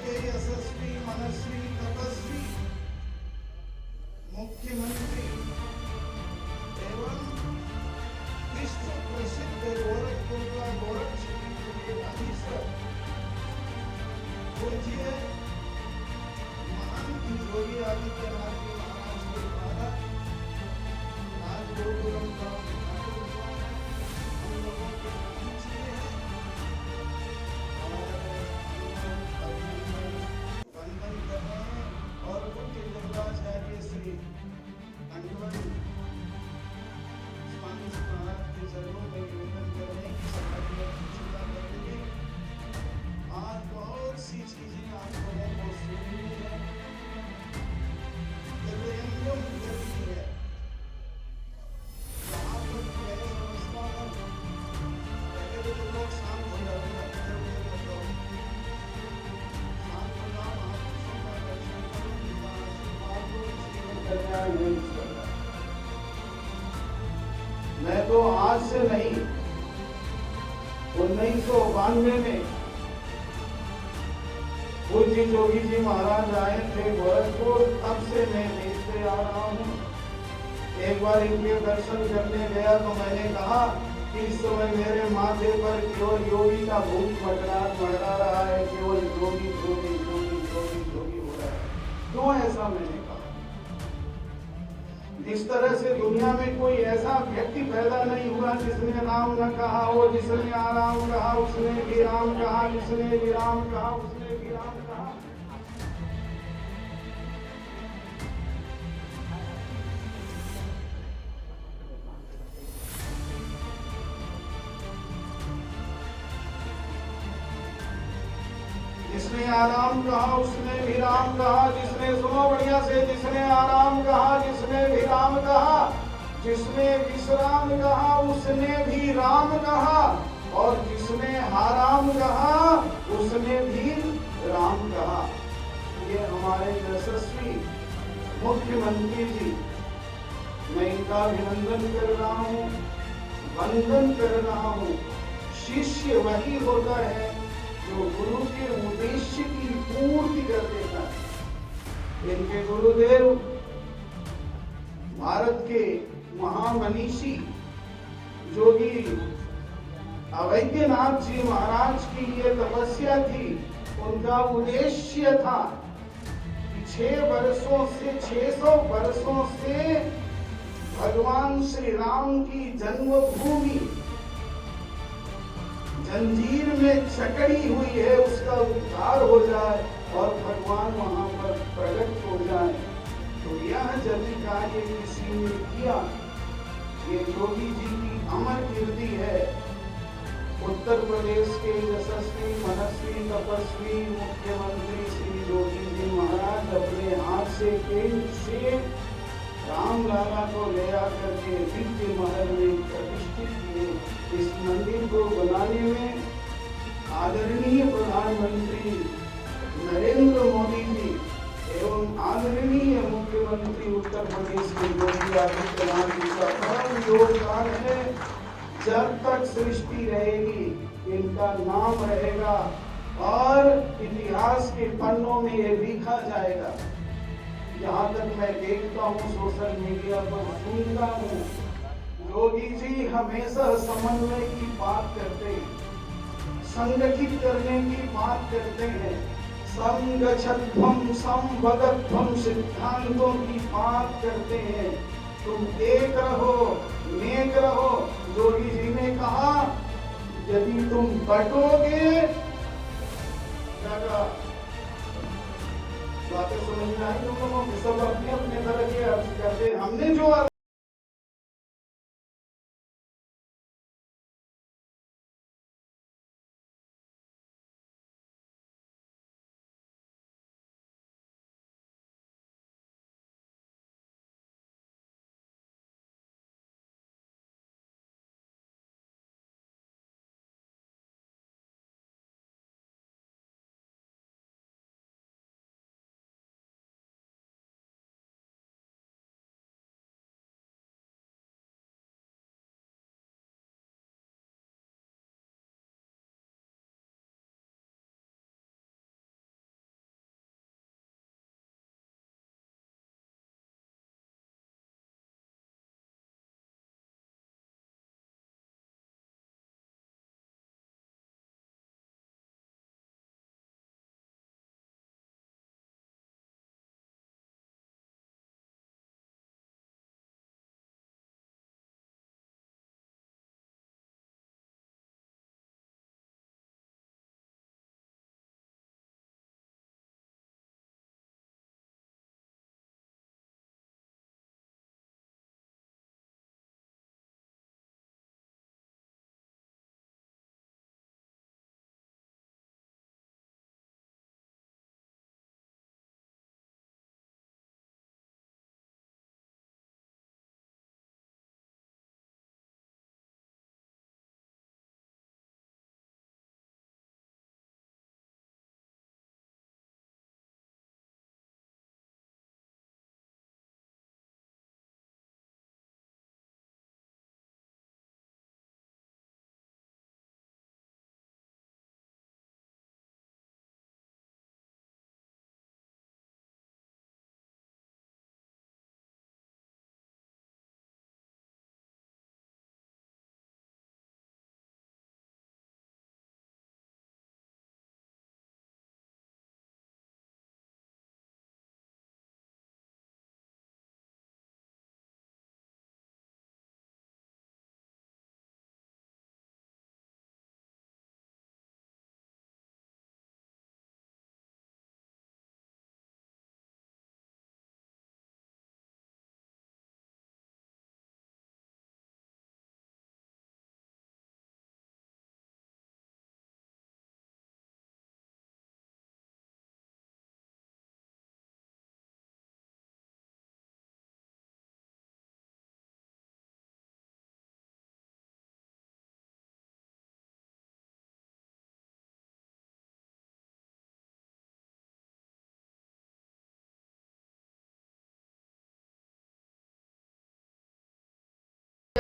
के यशस्वी मनस्वी तपस्वी मुख्यमंत्री एवं विश्व प्रसिद्ध गोरखपुर का गोरख क्षेत्र के अधीश्वर पूज्य महान योगी आदित्यनाथ जी महाराज के द्वारा राजगोपुरम का उद्घाटन हुआ है। हम लोगों के बीच में है और वंदन कर रहे हैं और पूज्य जगदाचार्य श्री अंडवन स्वामी जी महाराज के चरणों में निवेदन करने की सभा में चिंता करेंगे। आज बहुत सी चीजें आप लोगों को सुननी है, दिव्यांगम करनी है। जहाँ तक मैं समझता हूँ, पहले तो तुम लोग शांत हो जाओ, इधर उधर मत जाओ, शांत हो जाओ, महापुरुषों का दर्शन करो, उनका आशीर्वाद लो, जीवन कल्याण है ईश्वर का। मैं तो आज से नहीं, 1992 में पूज्य जोगी जी महाराज आए थे गोरखपुर, तब से मैं देखते आ रहा हूँ। एक बार इनके दर्शन करने गया तो मैंने कहा कि इस समय मेरे माथे पर केवल योगी का भूत मंडरा रहा है, केवल योगी योगी योगी योगी योगी हो रहा है। क्यों ऐसा मैंने कहा? जिस तरह से दुनिया में कोई ऐसा व्यक्ति पैदा नहीं हुआ जिसने राम न कहा हो, जिसने आराम कहा उसने भी राम कहा, जिसने भी राम कहा उसने भी राम कहा। जिसने आराम कहा उसने भी राम कहा, जिसने सुनो बढ़िया से, जिसने आराम कहा जिसने भी राम कहा, जिसने विश्राम कहा उसने भी राम कहा, और जिसने आराम कहा उसने भी राम कहा। ये हमारे यशस्वी मुख्यमंत्री जी, मैं इनका अभिनंदन कर रहा हूँ, वंदन कर रहा हूँ। शिष्य वही होता है जो गुरु के उद्देश्य की पूर्ति कर देता है। इनके गुरुदेव भारत के महामनीषी जोगी अवैद्यनाथ जी महाराज की ये तपस्या थी। उनका उद्देश्य था कि 600 वर्षों से भगवान श्री राम की जन्मभूमि जंजीर में जकड़ी हुई है, उसका उद्धार हो जाए और भगवान वहां पर प्रकट हो जाए। तो यह जब कार्य किसी ने किया, ये योगी जी की अमर कीर्ति है। उत्तर प्रदेश के यशस्वी मनस्वी तपस्वी मुख्यमंत्री श्री योगी जी महाराज अपने हाथ से केंद्र से रामलला को ले आकर के दिव्य महल में प्रतिष्ठित किए। इस मंदिर को बनाने में आदरणीय प्रधानमंत्री नरेंद्र मोदी जी एवं आदरणीय मुख्यमंत्री उत्तर प्रदेश के योगी आदित्यनाथ जी का अहम योगदान है। जब तक सृष्टि रहेगी इनका नाम रहेगा और इतिहास के पन्नों में ये लिखा जाएगा। जहाँ तक मैं देखता हूँ, सोशल मीडिया पर सुनता हूँ, योगी जी हमेशा समन्वय की बात करते हैं, संगठित करने की बात करते हैं, संगठितम संवदत्वम सिद्धांतों की बात करते हैं। तुम एक रहो, नेक रहो। योगी जी ने कहा यदि तुम बटोगे, बातें समझ में आई तुम लोगों को? सब अपने अपने तरह के अर्थ करते। हमने जो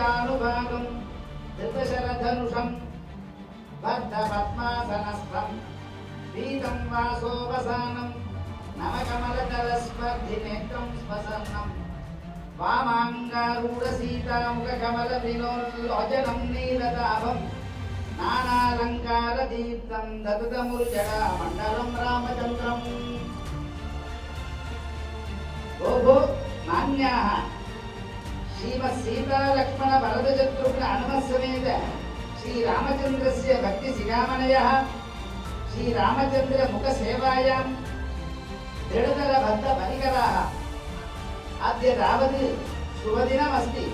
अनुभागं धृतशरधनुषं बद्धपद्मासनस्थं पीतं वासोपसानं नवकमलदलस्पर्धिनेत्रं स्पसन्नं वामाङ्गारूढसीतामुखकमलविलोचनं नीलदाभं नानालङ्कारदीप्तं ददतमुर्जटामण्डलं रामचन्द्रम्। ओभो नान्याः श्रीमत् सीता लक्ष्मण भरत शत्रुघ्न हनुमत् समेत श्री रामचन्द्रस्य भक्ति शिखामणयः श्री रामचन्द्र मुख सेवायां दृढतर बद्ध परिकराः अद्य तावत् शुभदिनमस्ति।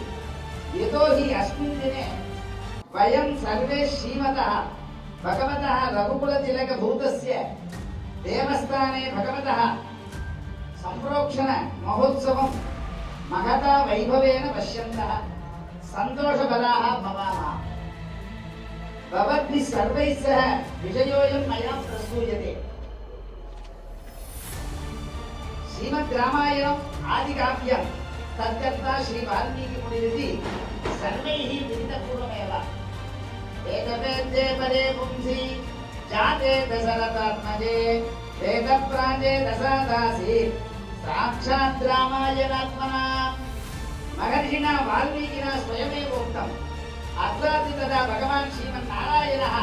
यतो हि अस्मिन् दिने वयं सर्वे श्रीमतः भगवतः रघुकुलतिलकभूतस्य देवस्थाने भगवतः संप्रोक्षण महोत्सवं महता वैभवेन पश्यन्तः सन्तोषबलाः भवामः। भवद्भिः सर्वैः सह विषयोऽयं मया प्रस्तूयते। श्रीमद् रामायणम् आदिकाव्यं तत्कर्ता श्री वाल्मीकिमुनिरिति सर्वैः विदितपूर्वमेव। वेदवेद्ये परे पुंसि जाते दशरथात्मजे वेदप्राजे दशादासीत् साक्षात् रामायणात्मना महर्षिणा वाल्मीकिना स्वयमेव उक्तम्। अत्रापि तदा भगवान् श्रीमन्नारायणः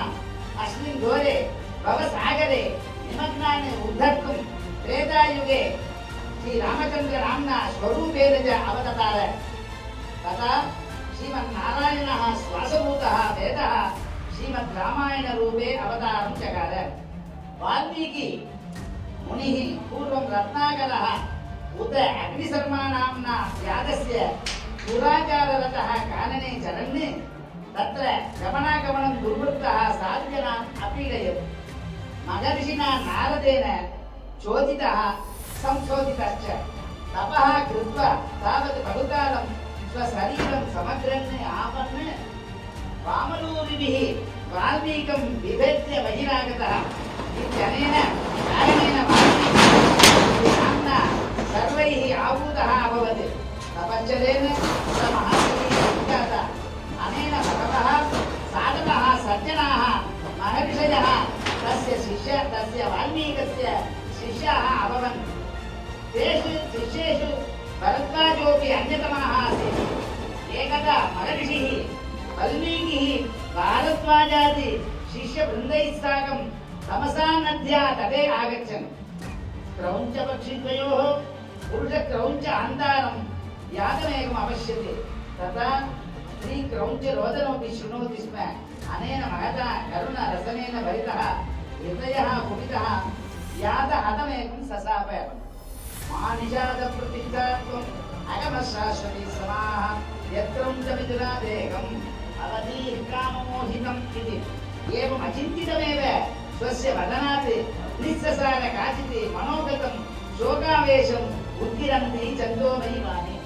अस्मिन् घोरे भवसागरे निमग्नान् उद्धर्तुं त्रेतायुगे श्रीरामचन्द्रनाम्ना स्वरूपेण च अवततार। तथा श्रीमन्नारायणः श्वासभूतः वेदः श्रीमद्रामायणरूपे अवतारं चकार। वाल्मीकि मुनिः पूर्वं रत्नाकरः उत अग्निशर्मा नाम्ना व्याधस्य दुराचाररतः कानने चरन् तत्र गमनागमनं दुर्वृत्तः साधुजनान् अपीडयत्। महर्षिणा नारदेन चोदितः संशोधितश्च तपः कृत्वा तावत् बहुकालं स्वशरीरं समग्रन् आपन् वामनूरिभिः वाल्मीकं विभेद्य बहिरागतः। इत्यनेन कारणेन वाल्मीकि नाम्ना सर्वैः आहूतः अभवत्। तपश्चरेण स महर्षिः उद्गातः। अनेन भगवः साधवः सज्जनाः महर्षयः तस्य वाल्मीकस्य शिष्याः अभवन्। तेषु शिष्येषु भरद्वाजोऽपि अन्यतमः आसीत्। एकदा महर्षिः वाल्मीकिः भारद्वाजादि शिष्यवृन्दैः साकं तमसा नद्या तटे आगच्छन्। क्रौञ्चपक्षिद्वयोः पुरुषक्रौञ्च अन्तारं यातमेकम् अपश्यति। तथा स्त्रीक्रौञ्चरोदनमपि शृणोति स्म। अनेन महता करुणरसनेन भरितः हृदयः कुपितः यातहतमेकं सशाप। मानिषादप्रतिष्ठात्वम् अगमशाश्वती समाः यत्रौञ्चमिथुनादेकम् अवधीः काममोहितम् इति। एवम् अचिन्तितमेव स्वस्य वदनात् निःससार काचित् मनोगतं शोकावेशम् उद्गिरन्ति चन्दोमयीवानि।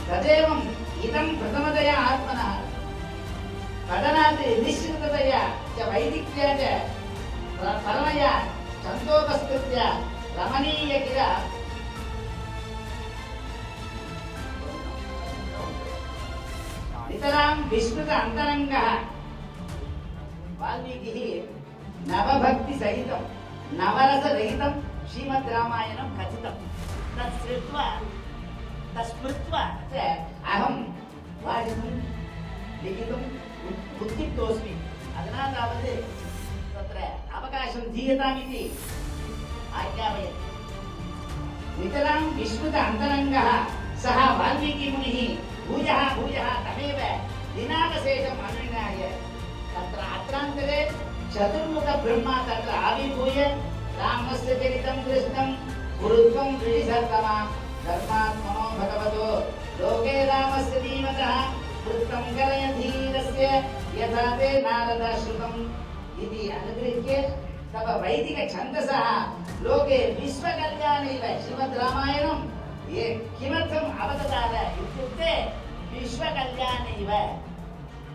तदेवम् इदं प्रथमतया आत्मनः वदनात् निश्चिततया च वैदिक्या च परमया छन्दोपस्कृत्य रमणीयगिरा नितरां विस्मृत अन्तरङ्गः वाल्मीकिः नवभक्तिसहितं नवरसरहितं श्रीमद् रामायणं कथितं। तत्स्मृत्वा च अहं वाचितुं लिखितुम् उद्युक्तोऽस्मि। अधुना तावत् तत्र अवकाशं दीयतामिति आज्ञापयत्। नितरां विस्मृत अन्तरङ्गः सः वाल्मीकिमुनिः भूयः तमेव दिनावशेषम् अनुनिनाय तत्र अत्रान्तरे चतुर्मुखब्रह्मा तत्र आविर्भूय रामस्य चरितं दृष्टं गुरुत्वं ऋषिसत्तमा धर्मात्मनो भगवतो लोके रामस्य धीमतः वृत्तं करय धीरस्य यथा ते नारद श्रुतम् इति अनुगृह्य तव वैदिक छन्दसः लोके विश्वकल्याणैव श्रीमद् रामायणं किमर्थम् अवततार इत्युक्ते विश्वकल्याणैव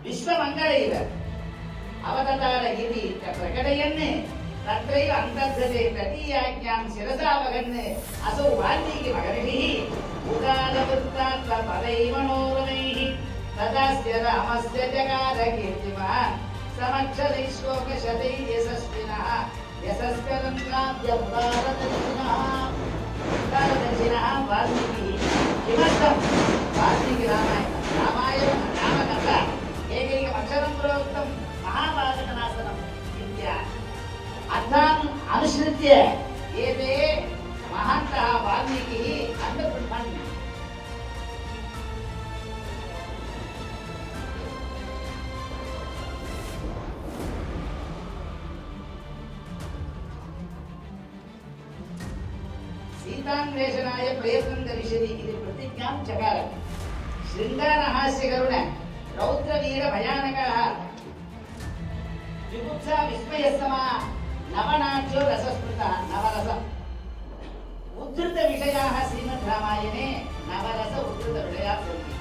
विश्वमङ्गलैव अवततार इति प्रकटयन् तत्रैव अन्तर्गते तदीयाज्ञां शिरसा वहन् असौ वाल्मीकि महर्षिः पदैः मनोरमैः तदास्य रामस्य जगाद कीर्तिमान् समक्षदैश्लोकशतैः यशस्विनः यशस्करन्त्राद्यमुदारदर्शिनः वाल्मीकिः किमर्थं वाल्मीकिरामायणं रामकथा एकैकमक्षरं प्रोक्तं महाभारतनाशनम् इत्यादि अर्थान् अनुसृत्य एते महान्तः वाल्मीकिः अन्नब्रह्मन् सीतान्वेषणाय प्रयत्नं करिष्यति इति प्रतिज्ञां चकार शृङ्गारहास्यकरुण रौद्रवीरभयानकः जुगुप्सा विस्मयसमा नवनाट्यो रसस्मृतः नवरसम् उद्धृतविषयाः श्रीमद्रामायणे नवरस उद्धृतविषयाः सन्ति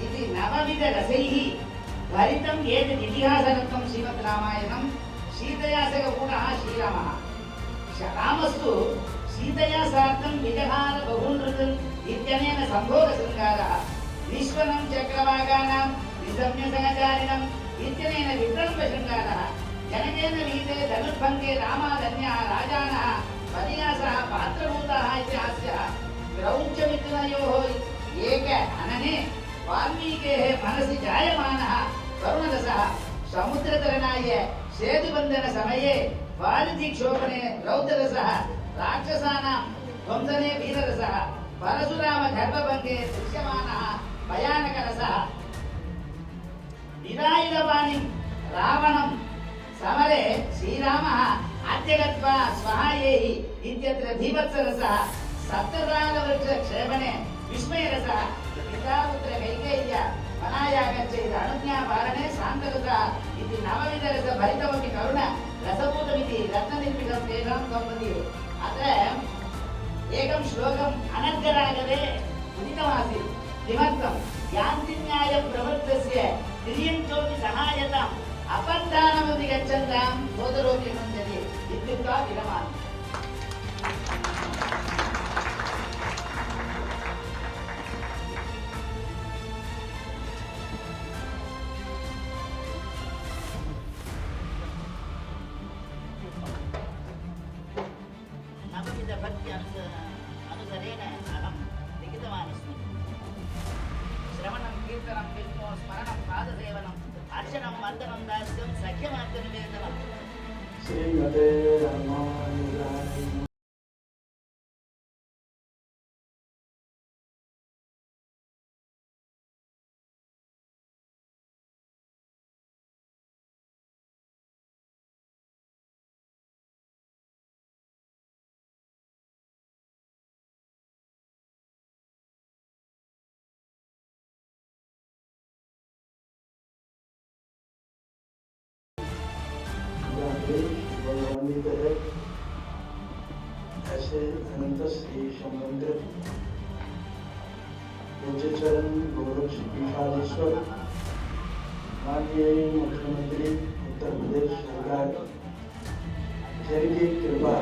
इति नवविधरसैः भरितम् एतदितिहासरत्नं श्रीमद्रामायणं शीतयासकपूर्णः श्रीरामः रामस्तु सीतया सार्धं विजहार बहुनृतम् इत्यनेन सम्भोगशृङ्गारः विश्वनं चक्रवाकानां विसम्यसहचारिणम् इत्यनेन विप्रम्भशृङ्गारः जनकेन वीते धनुर्भङ्गे रामादन्यः राजानः पदया सह पात्रभूताः इति हास्यः क्रौञ्चमिथुनयोः एक हनने वाल्मीकेः मनसि जायमानः करुणरसः समुद्रतरणाय सेतुबन्धनसमये वारिधिक्षोभने रौद्ररसः राक्षसानां ध्वंसने वीररसः परशुराम गर्भभङ्गे दृश्यमानः भयानकरसः निरायुधपाणिं रावणं समरे श्रीरामः अद्य गत्वा स्वाहायेहि इत्यत्र धीवत्सरसः सप्ततालवृक्षक्षेपणे विस्मयरसः पितापुत्र कैकेय्या वनायागच्छ इति अनुज्ञापालने शान्तरसः इति नवविधरसभरितमपि करुण रसभूतमिति रत्ननिर्मितं तेषां सम्पदि अत्र एकं श्लोकम् अनर्गरागवे उदितमासीत् किमर्थं यान्तिन्यायप्रवृत्तस्य क्रियन्तोऽपि सहायताम् अपन्थानमपि गच्छन्तां सोदरोऽपि मुञ्चति इत्युक्त्वा विरमामि अनुसरेण अहं लिखितवानस्मि श्रवणं कीर्तनं विष्णो स्मरणं पादसेवनम् अर्चनं वन्दनं दास्यं सख्यमार्गनिवेदनम् श्रीमते रामानुजाय ऐसे अनंत श्री समंद्र पूज्य चरण गोरक्ष पीठाधीश्वर माननीय मुख्यमंत्री उत्तर प्रदेश सरकार जिनकी कृपा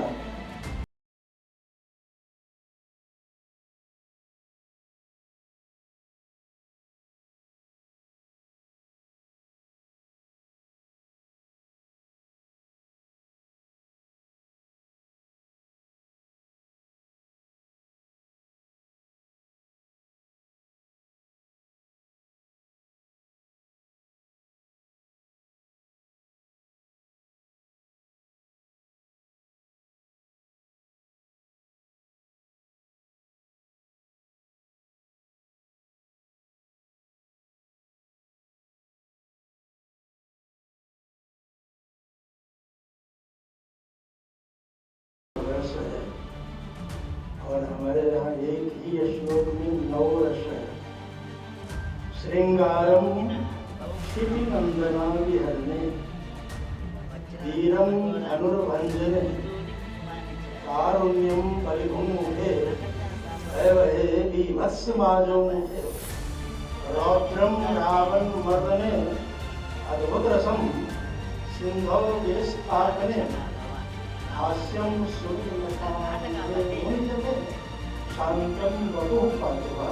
और हमारे यहाँ एक ही श्लोक में 9 रस है। श्रृंगारम क्षितिनंदना विहरणे वीरम धनुर्भंजने कारुण्यम बलिभुमुखे वैवहे बीभत्समाजो रौद्रम रावण मर्दने अद्भुत रसम सिंधौ वेस्ताटने हास्यम शांतम वपुः पांचवा।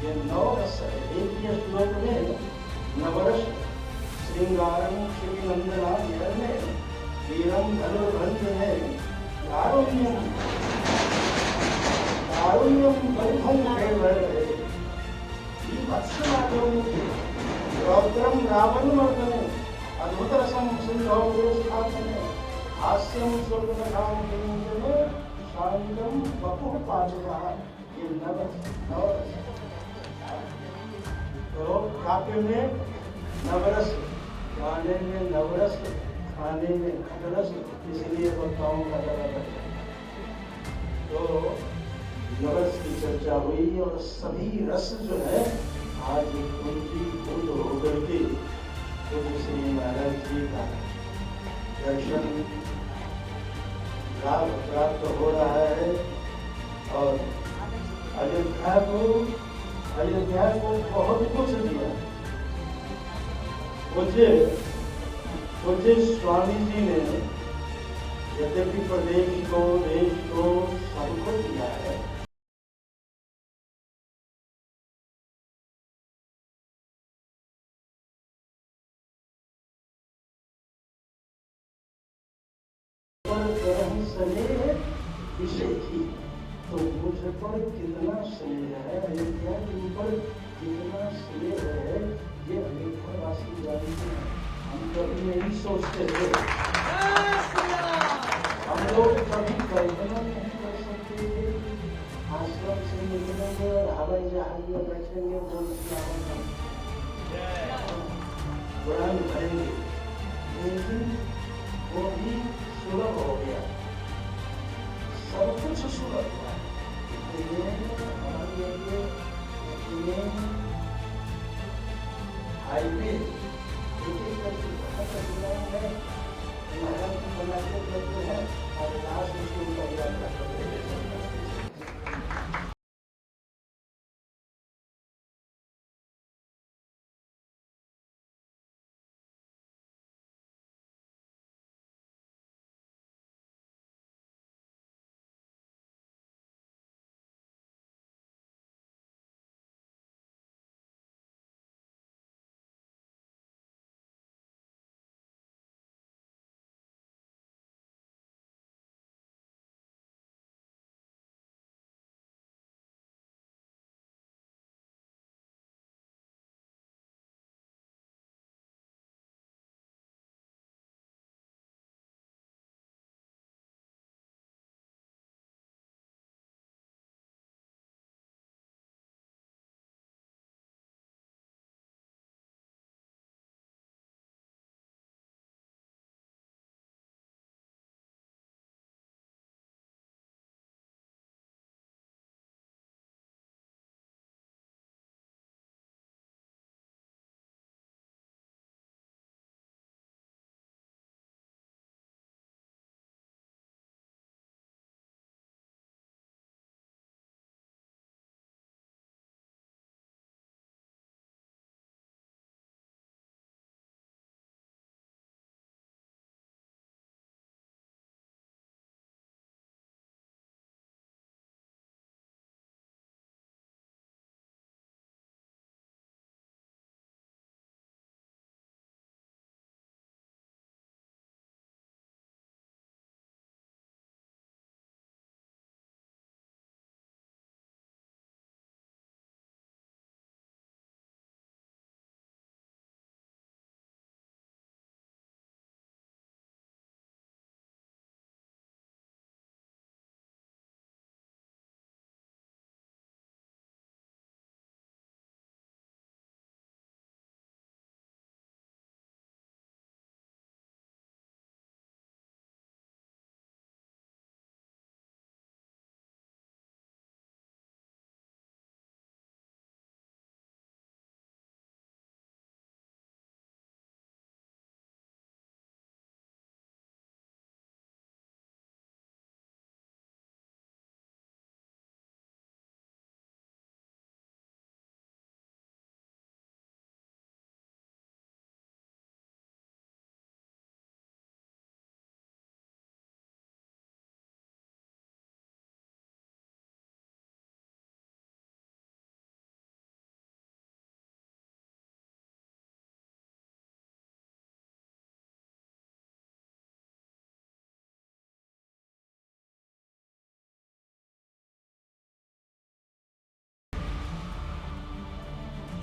ये नवरस है। एक ही श्लोक में नवरस श्रृंगारम श्री नंदना में वीरम धनुर्भंज है कारुण्यम कारुण्यम बंधम है भत्सनादम रौद्रम रावण मर्दने अद्भुत रसम सिंधौ स्थापने हास्यम स्वर्गकथाम विनोदने शांतम वपुः पाचकः। ये नवरस तो काव्य में नवरस, गाने में नवरस, खाने में खटरस, इसलिए वक्ताओं का दरा है। तो नवरस की चर्चा हुई और सभी रस जो है आज कुंजीभूत होकर के पूज्य श्री महाराज जी का दर्शन लाभ प्राप्त हो रहा है और अयोध्या को बहुत कुछ दिया। पूज्य स्वामी जी ने यद्यपि प्रदेश को, देश को, सबको दिया है, विषय की तो मुझ पर कितना स्नेह है, अयोध्या के ऊपर कितना स्नेह है, ये अयोध्यावासी जानते हैं। हम कभी नहीं सोचते थे, हम लोग कभी कल्पना नहीं कर सकते थे आश्रम से निकलेंगे और हवाई जहाज में बैठेंगे, उड़ान भरेंगे, लेकिन वो भी सुलभ हो गया, सब कुछ सुलभ हुआ। हाईवे एक एक करके बहुत है, महाराज की बनाते करते हैं और लास्ट उसके ऊपर यात्रा करते हैं।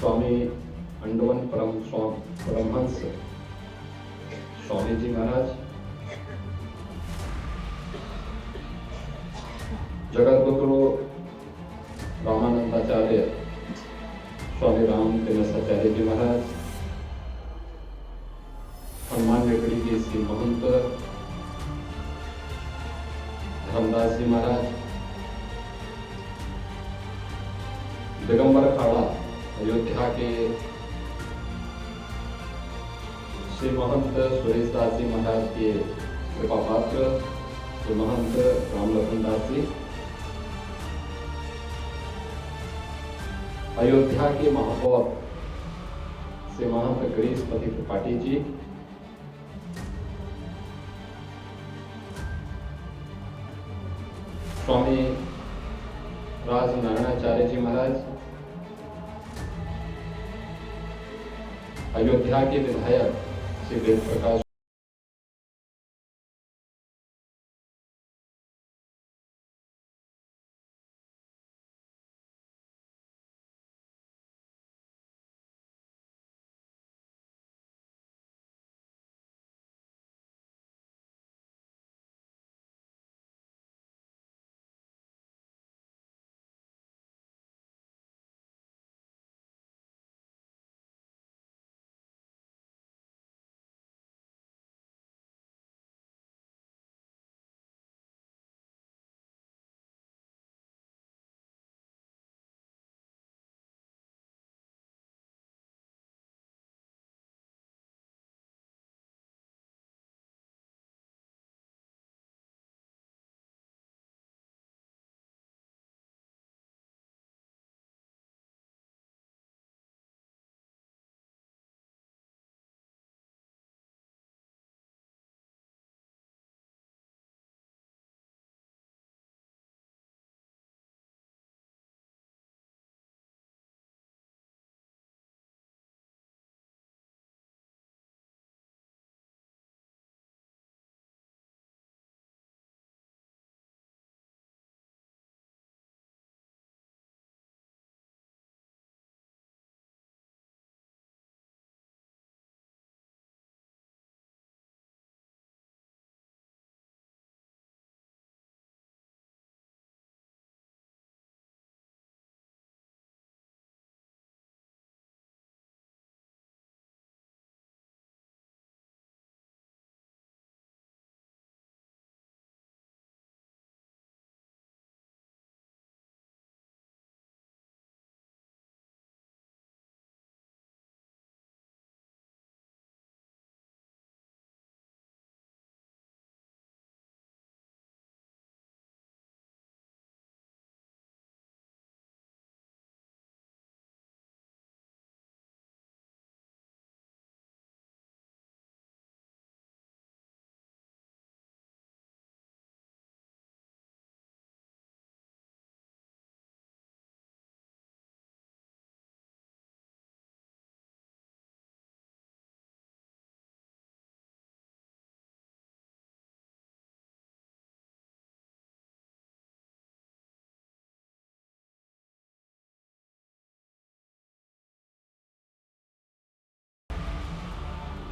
स्वामी अंडवन परमहंस स्वामी जी महाराज, जगतगुरु रामानंदाचार्य स्वामी राम दिनसाचार्य जी महाराज, हनुमान वेकड़ी के श्री महंत धर्मदास जी महाराज, दिगंबर अखाड़ा अयोध्या के श्री महंत सुरेश दास जी महाराज के कृपा पात्र श्री महंत रामलखन दास जी, अयोध्या के महापौर श्री महंत गिरीशपति त्रिपाठी जी, स्वामी राजनारायणाचार्य जी महाराज, अयोध्या के विधायक श्री वेद प्रकाश,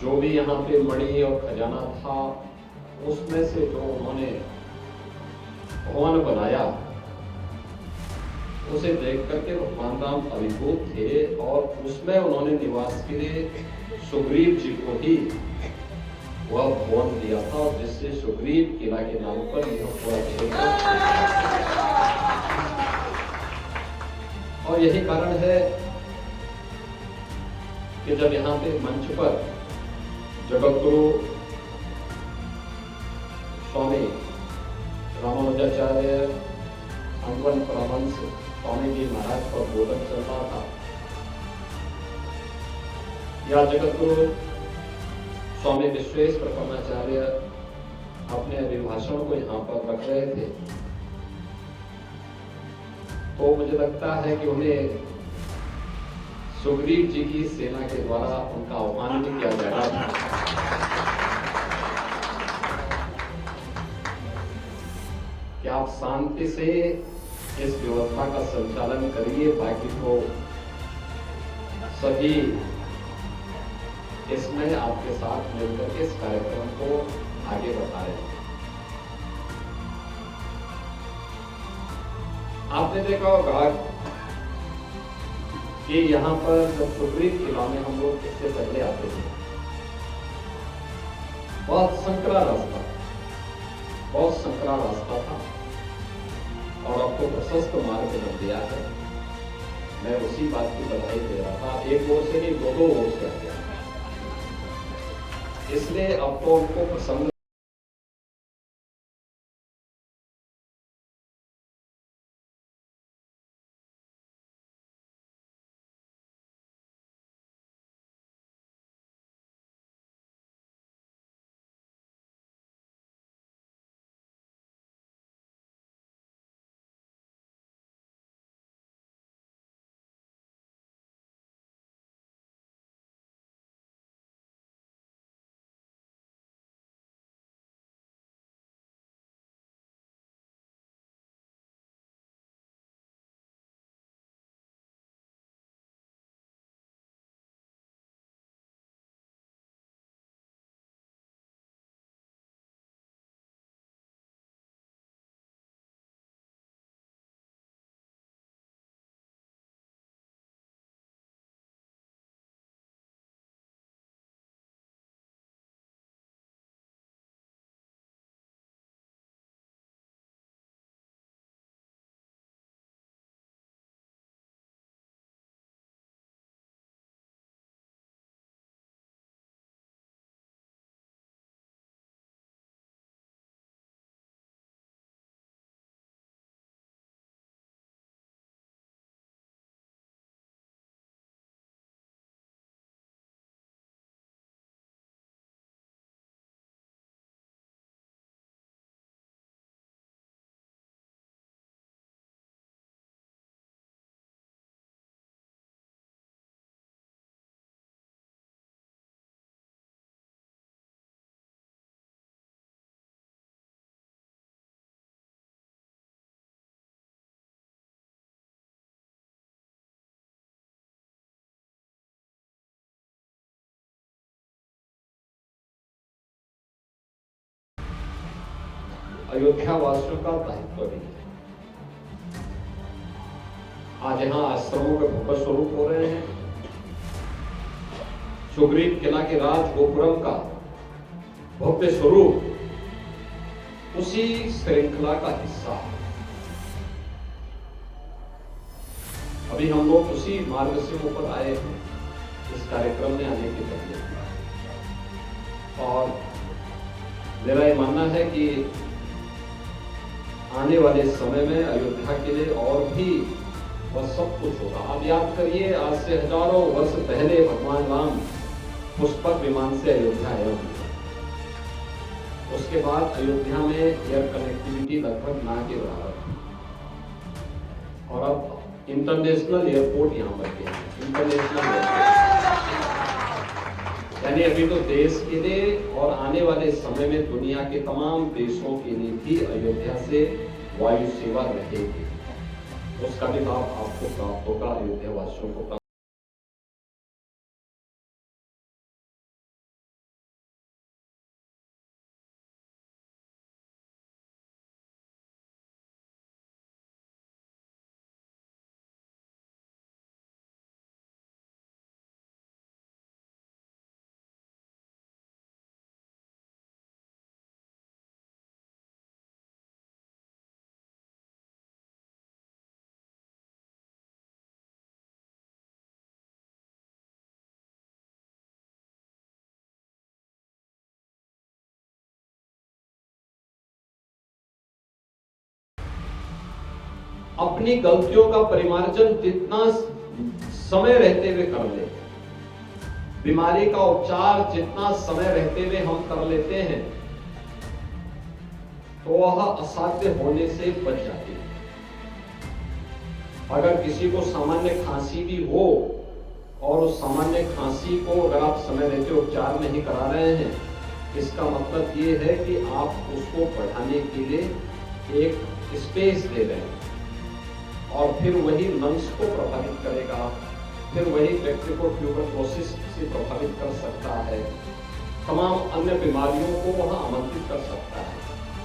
जो भी यहाँ पे मणि और खजाना था, उसमें से जो उन्होंने भवन बनाया, उसे देख करके भगवान राम अभिभूत थे और उसमें उन्होंने निवास के लिए सुग्रीव जी को ही वह भवन दिया था, जिससे सुग्रीव किला के नाम पर यह पूरा क्षेत्र, और यही कारण है कि जब यहाँ पे मंच पर जगतगुरु स्वामी रामानुजाचार्य अंडवन परमहंस स्वामी जी महाराज का बोधन चल रहा था, या जगतगुरु स्वामी विश्वेश प्रकरणाचार्य अपने अभिभाषण को यहाँ पर रख रहे थे, तो मुझे लगता है कि उन्हें सुग्रीव जी की सेना के द्वारा उनका आह्वान भी किया जा रहा था कि आप शांति से इस व्यवस्था का संचालन करिए, बाकी को सभी इसमें आपके साथ मिलकर के इस कार्यक्रम को आगे बढ़ा रहे हैं। आपने देखा होगा कि यहां पर जब सुग्रीव किला में हम लोग इससे पहले आते थे, बहुत संकरा रास्ता था और अब तो प्रशस्त मार्ग बन गया है। मैं उसी बात की बधाई दे रहा था, एक ओर से नहीं दो ओर से आ गया, इसलिए अब तो उनको प्रसन्न अयोध्या वासियों का दायित्व भी है। आज यहां आश्रमों के भव्य स्वरूप हो रहे हैं। सुग्रीव किला के राज गोपुरम का भव्य स्वरूप उसी श्रृंखला का हिस्सा है। अभी हम लोग उसी मार्ग से ऊपर आए हैं इस कार्यक्रम में आने के पहले, और मेरा ये मानना है कि आने वाले समय में अयोध्या के लिए और भी वह सब कुछ होगा। आप याद करिए, आज से हजारों वर्ष पहले भगवान राम पुष्पक विमान से अयोध्या आए होंगे। उसके बाद अयोध्या में एयर कनेक्टिविटी लगभग ना के बराबर, और अब इंटरनेशनल एयरपोर्ट यहां बन गया। इंटरनेशनल एयरपोर्ट यानी अभी तो देश के लिए और आने वाले समय में दुनिया के तमाम देशों के लिए भी अयोध्या से वायु सेवा रहेगी। उसका भी लाभ आपको प्राप्त होगा, अयोध्या वासियों को प्राप्त। अपनी गलतियों का परिमार्जन जितना समय रहते हुए कर ले, बीमारी का उपचार जितना समय रहते हुए हम कर लेते हैं, तो वह असाध्य होने से बच जाती है। अगर किसी को सामान्य खांसी भी हो और उस सामान्य खांसी को अगर आप समय रहते उपचार नहीं करा रहे हैं, इसका मतलब ये है कि आप उसको बढ़ाने के लिए एक स्पेस दे रहे हैं और फिर वही लंग्स को प्रभावित करेगा, फिर वही व्यक्ति को ट्यूबरक्लोसिस से प्रभावित कर सकता है, तमाम अन्य बीमारियों को वह आमंत्रित कर सकता है।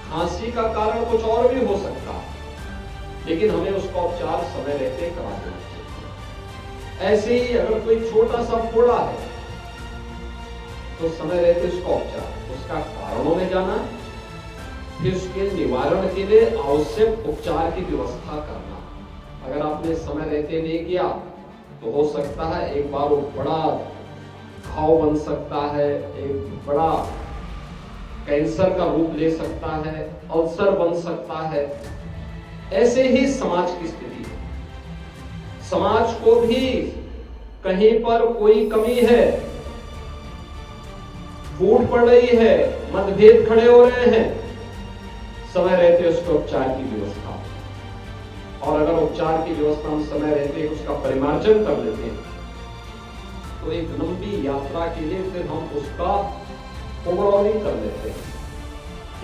खांसी का कारण कुछ और भी हो सकता है, लेकिन हमें उसका उपचार समय रहते करा देना चाहिए। ऐसे ही अगर कोई छोटा सा फोड़ा है तो समय रहते उसका उपचार, उसका कारणों में जाना, फिर उसके निवारण के लिए आवश्यक उपचार की व्यवस्था करना। अगर आपने समय रहते नहीं किया तो हो सकता है एक बार वो बड़ा घाव बन सकता है, एक बड़ा कैंसर का रूप ले सकता है, अल्सर बन सकता है। ऐसे ही समाज की स्थिति है। समाज को भी कहीं पर कोई कमी है, फूट पड़ रही है, मतभेद खड़े हो रहे हैं, समय रहते उसके उपचार की व्यवस्था। और अगर उपचार की व्यवस्था हम समय रहते उसका परिमार्जन कर लेते हैं तो एक लंबी यात्रा के लिए फिर हम उसका ओवरऑलिंग कर लेते हैं।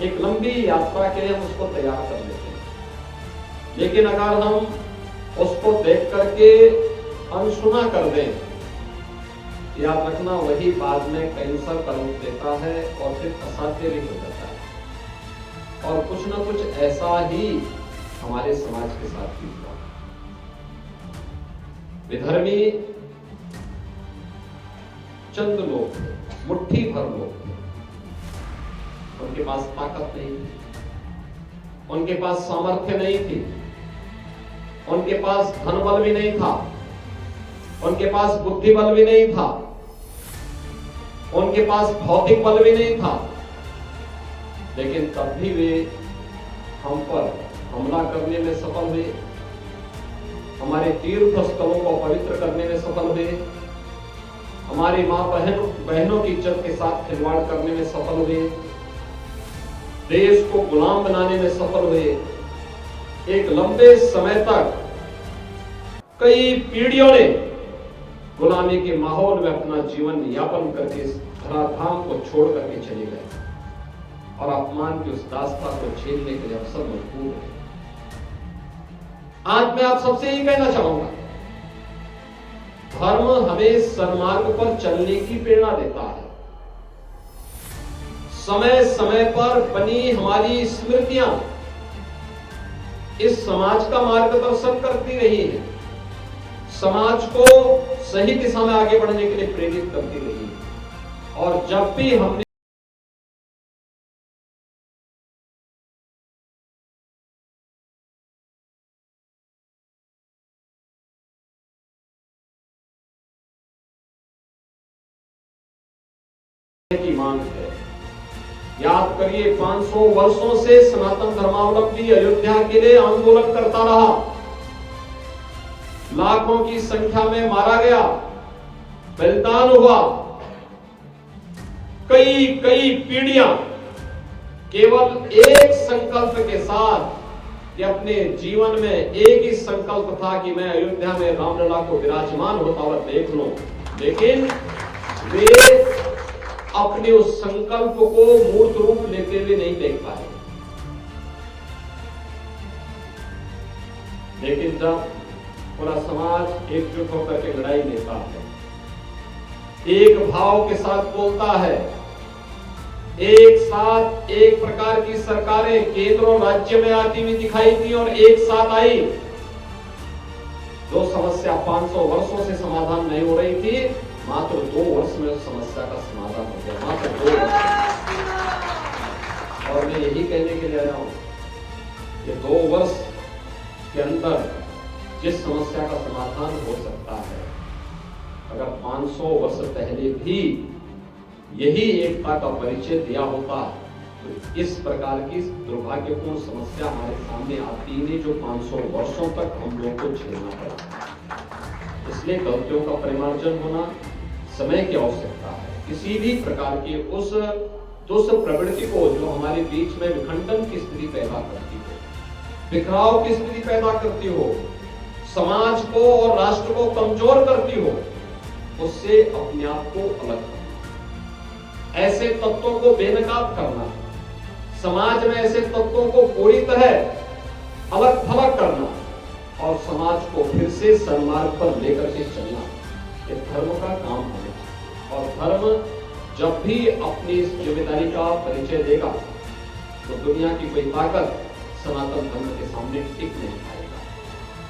एक लंबी यात्रा के लिए हम उसको तैयार कर लेते हैं। लेकिन अगर हम उसको देख करके अनसुना कर दें, याद रखना वही बाद में कैंसर का रूप लेता है और फिर असाध्य भी हो जाता है। और कुछ ना कुछ ऐसा ही हमारे समाज के साथ भी हुआ। विधर्मी चंद लोग थे, मुट्ठी भर लोग थे, उनके पास ताकत नहीं थी, उनके पास सामर्थ्य नहीं थी, उनके पास धन बल भी नहीं था, उनके पास बुद्धि बल भी नहीं था, उनके पास भौतिक बल भी नहीं था, लेकिन तब भी वे हम पर हमला करने में सफल हुए, हमारे तीर्थ स्थलों को पवित्र करने में सफल हुए, हमारी मां बहनों की इज्जत के साथ खिलवाड़ करने में सफल हुए, देश को गुलाम बनाने में सफल हुए। एक लंबे समय तक कई पीढ़ियों ने गुलामी के माहौल में अपना जीवन यापन करके इस धराधाम को छोड़ करके चले गए और अपमान की उस दास्ता को झेलने के लिए अब सब मजबूर है। आज मैं आप सबसे यही कहना चाहूंगा, धर्म हमें सन्मार्ग पर चलने की प्रेरणा देता है। समय समय पर बनी हमारी स्मृतियां इस समाज का मार्गदर्शन करती रही है, समाज को सही दिशा में आगे बढ़ने के लिए प्रेरित करती रही है। और जब भी हमने की मांग है, याद करिए 500 वर्षों से सनातन धर्मावलंबी अयोध्या के लिए आंदोलन करता रहा, लाखों की संख्या में मारा गया, बलिदान हुआ। कई पीढ़ियां केवल एक संकल्प के साथ कि अपने जीवन में एक ही संकल्प था कि मैं अयोध्या में रामलला को विराजमान होता हुआ देख लूं, लेकिन वे अपने उस संकल्प को मूर्त रूप लेते हुए नहीं देख पाए। लेकिन जब पूरा समाज एकजुट होकर के लड़ाई लेता है, एक भाव के साथ बोलता है, एक साथ एक प्रकार की सरकारें केंद्र और राज्य में आती हुई दिखाई थी और एक साथ आई, जो समस्या 500 वर्षों से समाधान नहीं हो रही थी, मात्र 2 वर्ष में उस समस्या का समाधान हो गया, मात्र 2 वर्ष। और मैं यही कहने के लिए आया हूं कि 2 वर्ष के अंदर जिस समस्या का समाधान हो सकता है, अगर 500 वर्ष पहले भी यही एकता का परिचय दिया होता तो इस प्रकार की दुर्भाग्यपूर्ण समस्या हमारे सामने आती नहीं, जो 500 वर्षों तक हम लोगों को झेलना पड़ा। इसलिए गलतियों का परिमार्जन होना समय की आवश्यकता है। किसी भी प्रकार की उस प्रवृत्ति को जो हमारे बीच में विखंडन की स्थिति पैदा करती हो, बिखराव की स्थिति पैदा करती हो, समाज को और राष्ट्र को कमजोर करती हो, उससे अपने आप को अलग करना, ऐसे तत्वों को बेनकाब करना, समाज में ऐसे तत्वों को पूरी तरह अलग थलग करना और समाज को फिर से सन्मार्ग पर लेकर के चलना, ये धर्म का काम होना चाहिए। और धर्म जब भी अपनी इस जिम्मेदारी का परिचय देगा तो दुनिया की कोई ताकत सनातन धर्म के सामने टिक नहीं पाएगा।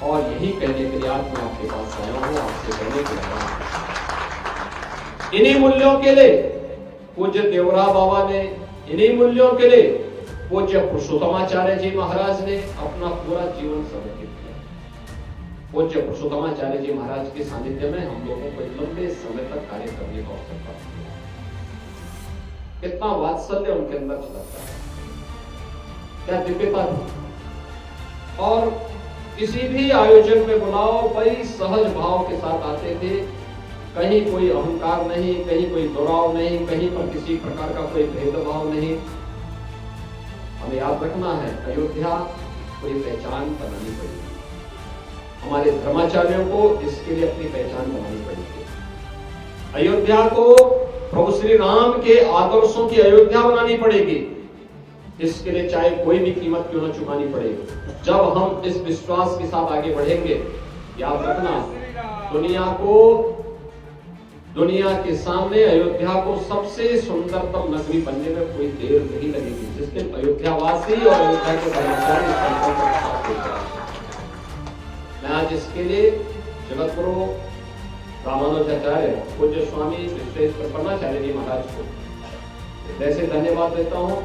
और यही कहने के लिए आज मैं आपके पास आया हूं, आपसे कहने के लिए इन्हीं मूल्यों के लिए पूज्य देवरा बाबा ने, इन्हीं मूल्यों के लिए पूज्य पुरुषोत्तमाचार्य जी महाराज ने अपना पूरा जीवन समर्पित किया। पूज्य पुरुषोत्तमाचार्य जी महाराज के सानिध्य में हम लोगों को लंबे समय तक कार्य करने का अवसर प्राप्त हुआ। कितना वात्सल्य उनके अंदर छलकता है, क्या दिव्यता थी। और किसी भी आयोजन में बुलाओ बड़ी सहज भाव के साथ आते थे, कहीं कोई अहंकार नहीं, कहीं कोई दुराव नहीं, कहीं पर किसी प्रकार का कोई भेदभाव नहीं। हमें याद रखना है, अयोध्या कोई पहचान बनानी पड़ेगी। हमारे धर्माचार्यों को इसके लिए अपनी पहचान बनानी पड़ेगी। अयोध्या को प्रभु श्री राम के आदर्शों की अयोध्या बनानी पड़ेगी। इसके लिए चाहे कोई भी कीमत क्यों न चुकानी पड़ेगी। जब हम इस विश्वास के साथ आगे बढ़ेंगे, याद रखना, दुनिया के सामने अयोध्या को सबसे सुंदरतम नगरी बनने में कोई देर नहीं लगेगी। जिस दिन अयोध्यावासी और अयोध्या के धर्माचार्य मैं आज इसके लिए जगत गुरु रामानुजाचार्य पूज्य स्वामी विश्वेश्वर परमाचार्य जी महाराज को जैसे धन्यवाद देता हूँ,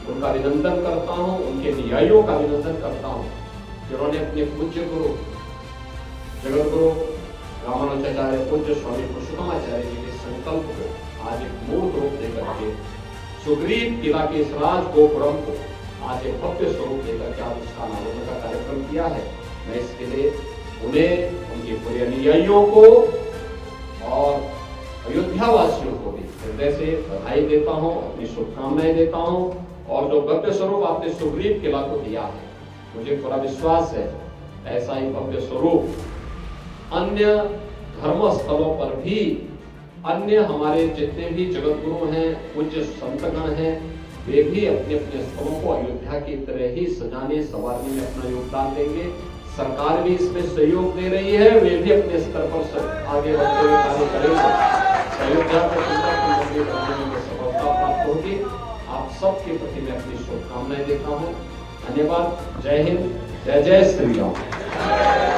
उनका अभिनंदन करता हूँ, उनके न्यायों का अभिनंदन करता हूँ, जिन्होंने अपने पूज्य गुरु जगत गुरु रामानुजाचार्य पूज्य स्वामी पुरुषोत्तमाचार्य जी के संकल्प को आज एक मूर्त रूप देकर के सुग्रीव किला के इस राज गोपुरम को आज एक भव्य स्वरूप देकर के आज उसका अनावरण का कार्यक्रम किया है। मैं इसके लिए उन्हें, उनके पूरे अनुयायियों को और अयोध्या वासियों को भी हृदय से बधाई देता हूँ, अपनी शुभकामनाएं देता हूँ। और जो भव्य स्वरूप आपने सुग्रीव किला को दिया है, मुझे पूरा विश्वास है ऐसा ही भव्य स्वरूप अन्य धर्म स्थलों पर भी, अन्य हमारे जितने भी जगत गुरु हैं, पूज्य संतगण हैं, वे भी अपने अपने स्थलों को अयोध्या की तरह ही सजाने संवारने में अपना योगदान देंगे। सरकार भी इसमें सहयोग दे रही है, वे भी अपने स्तर पर आगे बढ़ते हुए कार्य करेंगे। अयोध्या को सुंदर बनाने में सफलता प्राप्त होगी। आप सबके प्रति मैं अपनी शुभकामनाएं देता हूँ। धन्यवाद। जय हिंद, जय जय श्री राम।